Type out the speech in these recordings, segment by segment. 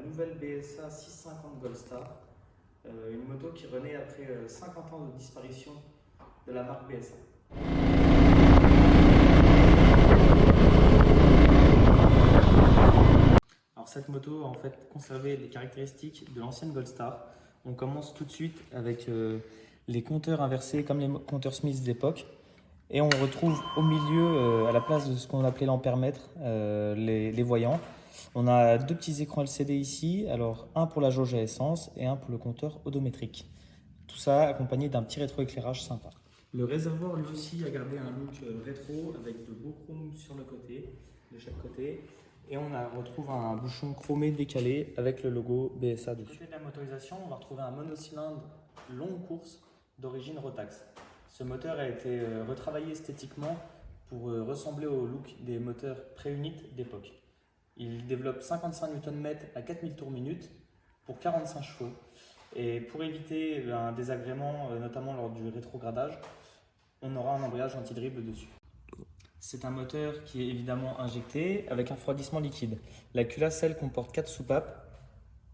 nouvelle BSA 650 Goldstar, une moto qui renaît après 50 ans de disparition de la marque BSA. Alors cette moto a en fait conservé les caractéristiques de l'ancienne Goldstar. On commence tout de suite avec les compteurs inversés comme les compteurs Smith d'époque. Et on retrouve au milieu, à la place de ce qu'on appelait l'ampèremètre, les voyants. On a deux petits écrans LCD ici, alors un pour la jauge à essence et un pour le compteur odométrique. Tout ça accompagné d'un petit rétroéclairage sympa. Le réservoir lui aussi a gardé un look rétro avec de beaux chromes sur le côté, de chaque côté. Et on retrouve un bouchon chromé décalé avec le logo BSA dessus. Du côté de la motorisation, on va retrouver un monocylindre longue course d'origine Rotax. Ce moteur a été retravaillé esthétiquement pour ressembler au look des moteurs pré-unit d'époque. Il développe 55 Nm à 4000 tours minute pour 45 chevaux. Et pour éviter un désagrément, notamment lors du rétrogradage, on aura un embrayage anti-dribble dessus. C'est un moteur qui est évidemment injecté avec un refroidissement liquide. La culasse, elle, comporte 4 soupapes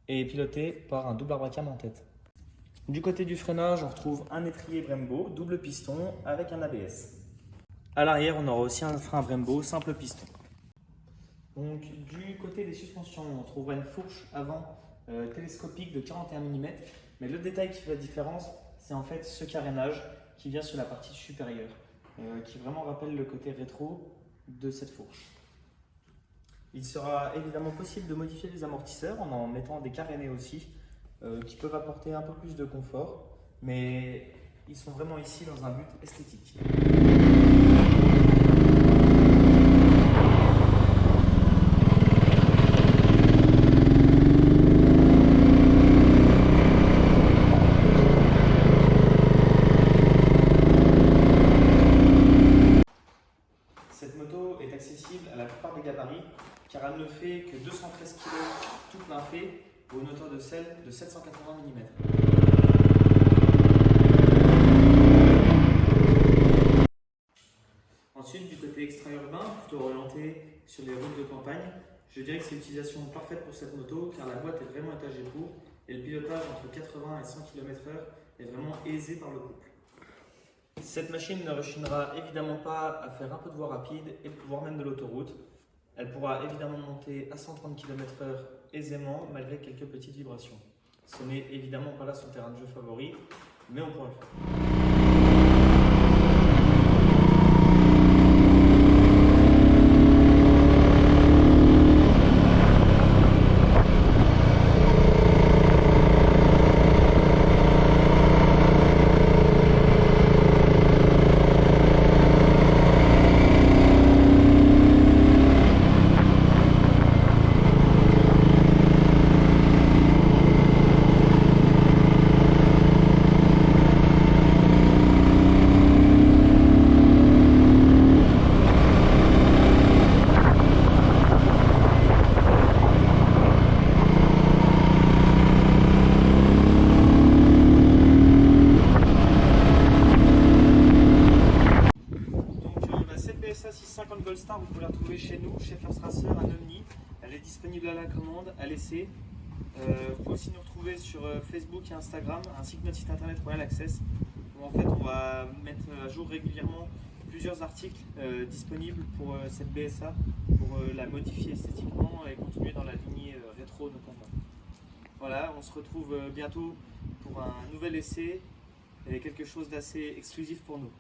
et est pilotée par un double arbacam en tête. Du côté du freinage, on retrouve un étrier Brembo, double piston avec un ABS. À l'arrière, on aura aussi un frein Brembo, simple piston. Donc, du côté des suspensions, on trouvera une fourche avant télescopique de 41 mm. Mais le détail qui fait la différence, c'est en fait ce carénage qui vient sur la partie supérieure, qui vraiment rappelle le côté rétro de cette fourche. Il sera évidemment possible de modifier les amortisseurs en mettant des carénés aussi, qui peuvent apporter un peu plus de confort, mais ils sont vraiment ici dans un but esthétique. Cette moto est accessible à la plupart des gabarits car elle ne fait que 213 kg tout plein fait pour une hauteur de selle de 780 mm. Ensuite, du côté extra-urbain, plutôt orienté sur les routes de campagne, je dirais que c'est l'utilisation parfaite pour cette moto car la boîte est vraiment étagée pour et le pilotage entre 80 et 100 km/h est vraiment aisé par le couple. Cette machine ne rechignera évidemment pas à faire un peu de voie rapide et voire même de l'autoroute. Elle pourra évidemment monter à 130 km/h aisément malgré quelques petites vibrations. Ce n'est évidemment pas là son terrain de jeu favori, mais on pourra le faire. Cette BSA 650 Goldstar, vous pouvez la retrouver chez nous, chez First Racer à Neuveny. Elle est disponible à la commande, à l'essai. Vous pouvez aussi nous retrouver sur Facebook et Instagram, ainsi que notre site internet Royal Access, où en fait on va mettre à jour régulièrement plusieurs articles disponibles pour cette BSA, pour la modifier esthétiquement et continuer dans la lignée rétro notamment. Voilà, on se retrouve bientôt pour un nouvel essai et quelque chose d'assez exclusif pour nous.